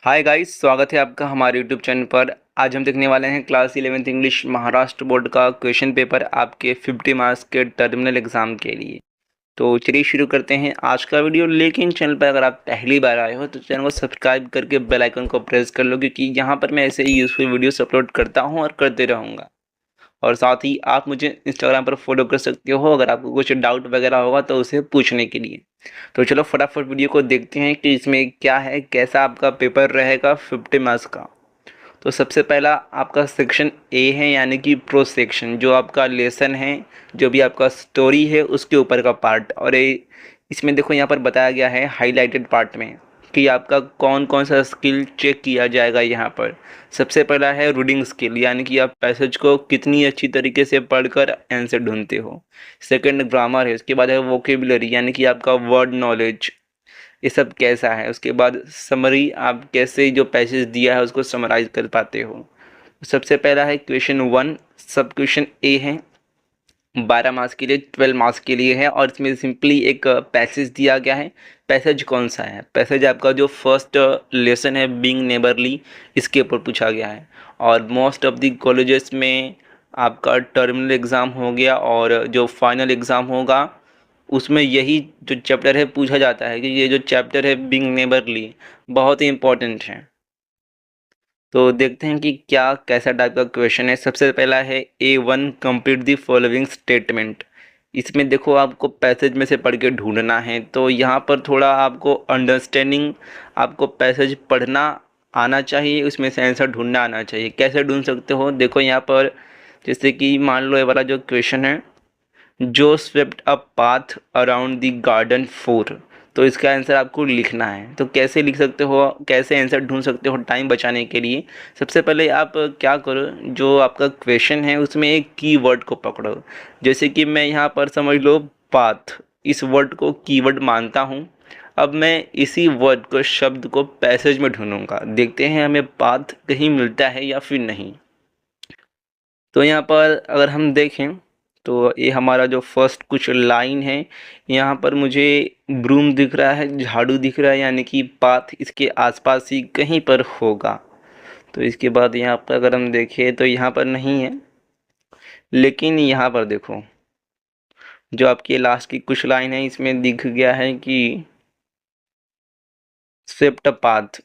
Hi guys, स्वागत है आपका हमारे यूट्यूब चैनल पर। आज हम देखने वाले हैं class 11th English Maharashtra board का क्वेश्चन पेपर आपके 50 मार्क्स के टर्मिनल एग्जाम के लिए। तो चलिए शुरू करते हैं आज का वीडियो। लेकिन चैनल पर अगर आप पहली बार आए हो तो चैनल को सब्सक्राइब करके बेल आइकन को प्रेस कर लो, क्योंकि यहाँ पर मैं ऐसे ही यूजफुल वीडियोस अपलोड करता हूँ और करते रहूँगा। और साथ ही आप मुझे इंस्टाग्राम पर फॉलो कर सकते हो अगर आपको कुछ डाउट वगैरह होगा तो उसे पूछने के लिए। तो चलो फटाफट वीडियो को देखते हैं कि इसमें क्या है, कैसा आपका पेपर रहेगा 50 मार्क्स का। तो सबसे पहला आपका सेक्शन ए है, यानी कि प्रो सेक्शन, जो आपका लेसन है, जो भी आपका स्टोरी है उसके ऊपर का पार्ट। और ये इसमें देखो यहाँ पर बताया गया है हाईलाइटेड पार्ट में कि आपका कौन कौन सा स्किल चेक किया जाएगा यहाँ पर। सबसे पहला है रीडिंग स्किल, यानी कि आप पैसेज को कितनी अच्छी तरीके से पढ़कर आंसर ढूंढते हो। सेकंड ग्रामर है, उसके बाद है वोकेबुलरी, यानी कि आपका वर्ड नॉलेज, ये सब कैसा है। उसके बाद समरी, आप कैसे जो पैसेज दिया है उसको समराइज कर पाते हो। सबसे पहला है क्वेश्चन 1, सब क्वेश्चन ए है, 12 मार्क्स के लिए, 12 मार्क्स के लिए है। और इसमें सिंपली एक पैसेज दिया गया है। पैसेज कौन सा है? पैसेज आपका जो फर्स्ट लेसन है बीइंग नेबरली, इसके ऊपर पूछा गया है। और मोस्ट ऑफ द कॉलेजेस में आपका टर्मिनल एग्ज़ाम हो गया और जो फाइनल एग्ज़ाम होगा उसमें यही जो चैप्टर है पूछा जाता है कि ये जो चैप्टर है बीइंग नेबरली बहुत ही इम्पोर्टेंट है। तो देखते हैं कि क्या कैसा टाइप का क्वेश्चन है। सबसे पहला है A1, complete the following statement. इसमें देखो आपको पैसेज में से पढ़ के ढूंढना है, तो यहाँ पर थोड़ा आपको अंडरस्टैंडिंग, आपको पैसेज पढ़ना आना चाहिए, उसमें से आंसर ढूंढना आना चाहिए। कैसे ढूंढ सकते हो? देखो यहाँ पर, जैसे कि मान लो ये वाला जो क्वेश्चन है, जो swept a path around the garden four, तो इसका आंसर आपको लिखना है। तो कैसे लिख सकते हो, कैसे आंसर ढूंढ सकते हो टाइम बचाने के लिए? सबसे पहले आप क्या करो, जो आपका क्वेश्चन है उसमें एक कीवर्ड को पकड़ो। जैसे कि मैं यहाँ पर समझ लो पाथ, इस वर्ड को कीवर्ड मानता हूँ। अब मैं इसी वर्ड को, शब्द को पैसेज में ढूंढूंगा, देखते हैं हमें पाथ कहीं मिलता है या फिर नहीं। तो यहाँ पर अगर हम देखें तो ये हमारा जो फर्स्ट कुछ लाइन है, यहाँ पर मुझे ब्रूम दिख रहा है, झाड़ू दिख रहा है, यानी कि पाथ इसके आसपास ही कहीं पर होगा। तो इसके बाद यहाँ पर अगर हम देखें तो यहाँ पर नहीं है, लेकिन यहाँ पर देखो जो आपकी लास्ट की कुछ लाइन है इसमें दिख गया है कि swept a path,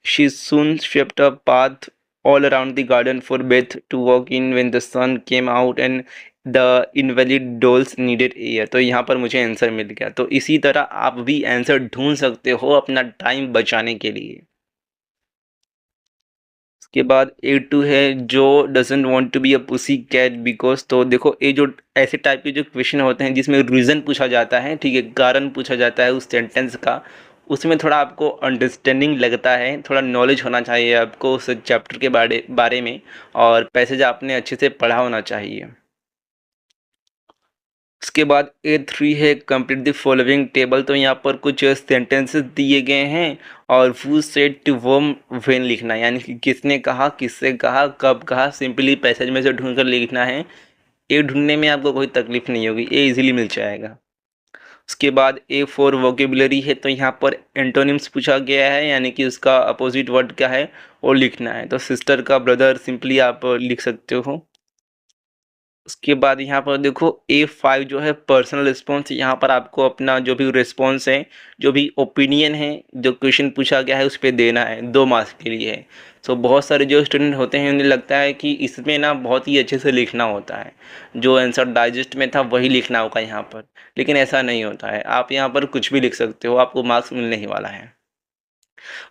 she soon swept a path all around the garden for Beth to walk in when the sun came out and the invalid dolls needed air। तो यहाँ पर मुझे आंसर मिल गया। तो इसी तरह आप भी आंसर ढूंढ सकते हो अपना टाइम बचाने के लिए। उसके बाद A2 है, जो doesn't want to be a pussy cat because. तो देखो ये जो ऐसे टाइप के जो क्वेश्चन होते हैं जिसमें रीज़न पूछा जाता है, ठीक है, कारण पूछा जाता है उस सेंटेंस का, उसमें थोड़ा आपको अंडरस्टैंडिंग लगता है, थोड़ा नॉलेज होना चाहिए आपको उस चैप्टर के बारे बारे में, और पैसेज आपने अच्छे से पढ़ा होना चाहिए। उसके बाद A3 है, कंप्लीट द फॉलोइंग टेबल। तो यहाँ पर कुछ सेंटेंसेस दिए गए हैं और who said to whom when लिखना है, यानी कि किसने कहा, किससे कहा, कब कहा। सिंपली पैसेज में से ढूंढ कर लिखना है। ये ढूंढने में आपको कोई तकलीफ नहीं होगी, ये इजीली मिल जाएगा। उसके बाद A4 वोकेबुलरी है, तो यहाँ पर एंटोनिम्स पूछा गया है, यानी कि उसका अपोजिट वर्ड क्या है वो लिखना है। तो सिस्टर का ब्रदर सिंपली आप लिख सकते हो। उसके बाद यहाँ पर देखो A5 जो है पर्सनल रिस्पॉन्स, यहाँ पर आपको अपना जो भी रिस्पॉन्स है, जो भी ओपिनियन है, जो क्वेश्चन पूछा गया है उस पर देना है, 2 मार्क्स के लिए है। तो बहुत सारे जो स्टूडेंट होते हैं उन्हें लगता है कि इसमें ना बहुत ही अच्छे से लिखना होता है, जो आंसर डाइजेस्ट में था वही लिखना होगा यहाँ पर, लेकिन ऐसा नहीं होता है। आप यहाँ पर कुछ भी लिख सकते हो, आपको मार्क्स मिलने ही वाला है।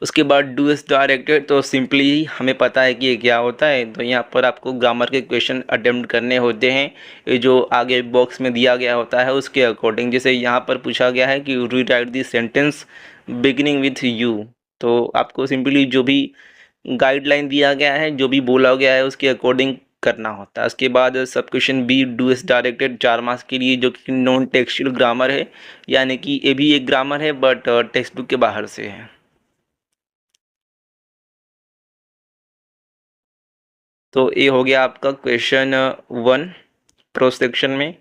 उसके बाद डू एस डायरेक्टेड, तो सिंपली हमें पता है कि ये क्या होता है। तो यहाँ पर आपको ग्रामर के क्वेश्चन अटेम्प्ट करने होते हैं, ये जो आगे बॉक्स में दिया गया होता है उसके अकॉर्डिंग। जैसे यहाँ पर पूछा गया है कि rewrite the sentence beginning with you, तो आपको सिंपली जो भी गाइडलाइन दिया गया है, जो भी बोला गया है उसके अकॉर्डिंग करना होता है। उसके बाद सब question B do as directed, 4 marks के लिए, जो कि नॉन टेक्सचुअल ग्रामर है, यानी कि ये भी एक ग्रामर है बट टेक्स्ट बुक के बाहर से है। तो ये हो गया आपका क्वेश्चन 1 प्रो सेक्शन में।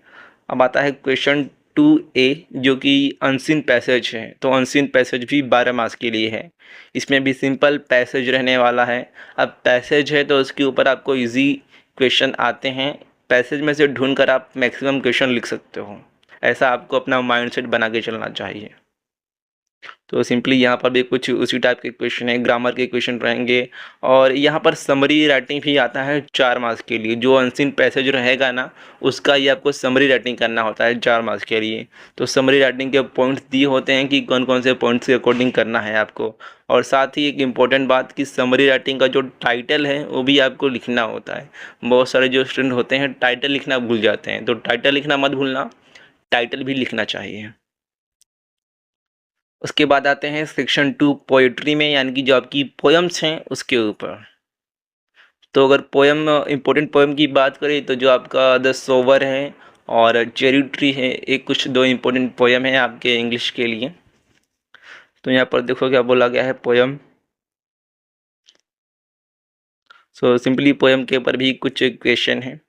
अब आता है क्वेश्चन 2A जो कि अनसीन पैसेज है, तो अनसीन पैसेज भी 12 मार्क्स के लिए है। इसमें भी सिंपल पैसेज रहने वाला है। अब पैसेज है तो उसके ऊपर आपको इजी क्वेश्चन आते हैं, पैसेज में से ढूंढ कर आप मैक्सिमम क्वेश्चन लिख सकते हो। ऐसा आपको अपना माइंडसेट बना के चलना चाहिए। तो सिंपली यहाँ पर भी कुछ उसी टाइप के क्वेश्चन है, ग्रामर के क्वेश्चन रहेंगे। और यहाँ पर समरी राइटिंग भी आता है 4 मार्क्स के लिए। जो अनसीन पैसेज रहेगा ना, उसका ही आपको समरी राइटिंग करना होता है 4 मार्क्स के लिए। तो समरी राइटिंग के पॉइंट्स दिए होते हैं कि कौन कौन से पॉइंट्स के अकॉर्डिंग करना है आपको। और साथ ही एक इम्पॉर्टेंट बात कि समरी राइटिंग का जो टाइटल है वो भी आपको लिखना होता है। बहुत सारे जो स्टूडेंट होते हैं टाइटल लिखना भूल जाते हैं, तो टाइटल लिखना मत भूलना, टाइटल भी लिखना चाहिए। उसके बाद आते हैं सेक्शन 2 पोएट्री में, यानी कि जो आपकी पोएम्स हैं उसके ऊपर। तो अगर पोएम इम्पोर्टेंट पोएम की बात करें तो जो आपका द सोवर है और चेरी ट्री है, एक कुछ 2 इम्पोर्टेंट पोएम है आपके इंग्लिश के लिए। तो यहाँ पर देखो क्या बोला गया है पोएम। सो सिंपली पोएम के ऊपर भी कुछ क्वेश्चन है,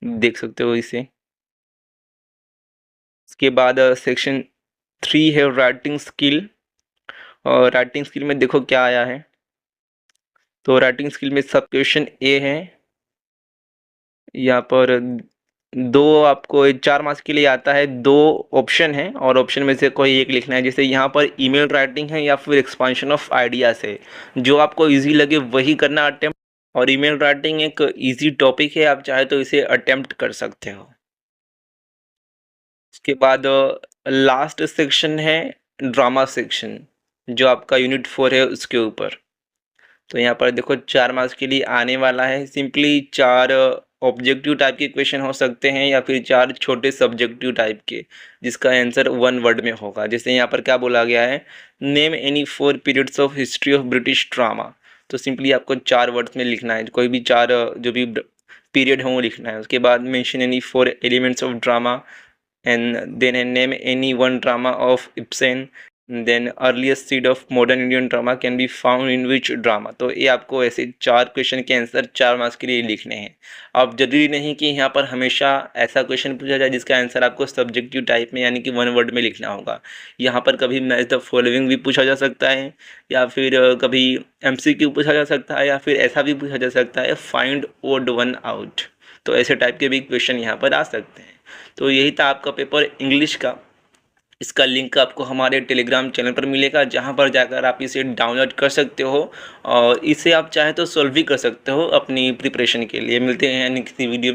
देख सकते हो इसे। उसके बाद सेक्शन 3 है राइटिंग स्किल। और राइटिंग स्किल में देखो क्या आया है। तो राइटिंग स्किल में सब क्वेश्चन ए है। यहाँ पर 2 आपको 4 मार्क्स के लिए आता है, 2 ऑप्शन है और ऑप्शन में से कोई एक लिखना है। जैसे यहाँ पर ईमेल राइटिंग है या फिर एक्सपांशन ऑफ आइडियाज है, जो आपको इजी लगे वही करना अटेम्प्ट। और ईमेल राइटिंग एक इजी टॉपिक है, आप चाहे तो इसे अटेम्प्ट कर सकते हो। उसके बाद लास्ट सेक्शन है ड्रामा सेक्शन, जो आपका यूनिट 4 है उसके ऊपर। तो यहाँ पर देखो 4 मार्क्स के लिए आने वाला है। सिंपली 4 ऑब्जेक्टिव टाइप के क्वेश्चन हो सकते हैं या फिर 4 छोटे सब्जेक्टिव टाइप के, जिसका आंसर 1 वर्ड में होगा। जैसे यहाँ पर क्या बोला गया है, name any 4 periods of history of British drama. तो सिंपली आपको 4 वर्ड्स में लिखना है, कोई भी 4 जो भी पीरियड हो वो लिखना है। उसके बाद mention any 4 elements of drama and then name any one drama of Ibsen, then earliest seed of modern Indian drama can be found in which drama। तो ये आपको ऐसे 4 क्वेश्चन के आंसर 4 मार्क्स के लिए लिखने हैं। अब जरूरी नहीं कि यहाँ पर हमेशा ऐसा क्वेश्चन पूछा जाए जिसका आंसर आपको सब्जेक्टिव टाइप में यानी कि 1 वर्ड में लिखना होगा। यहाँ पर कभी मैच द फॉलोइंग भी पूछा जा सकता है, या फिर कभी MCQ पूछा जा सकता है, या फिर ऐसा भी पूछा जा सकता है फाइंड ओड वन आउट। तो ऐसे टाइप के भी क्वेश्चन यहाँ पर आ सकते हैं। तो यही था आपका पेपर इंग्लिश का। इसका लिंक आपको हमारे टेलीग्राम चैनल पर मिलेगा, जहां पर जाकर आप इसे डाउनलोड कर सकते हो और इसे आप चाहे तो सॉल्व भी कर सकते हो अपनी प्रिपरेशन के लिए। मिलते हैं नेक्स्ट वीडियो।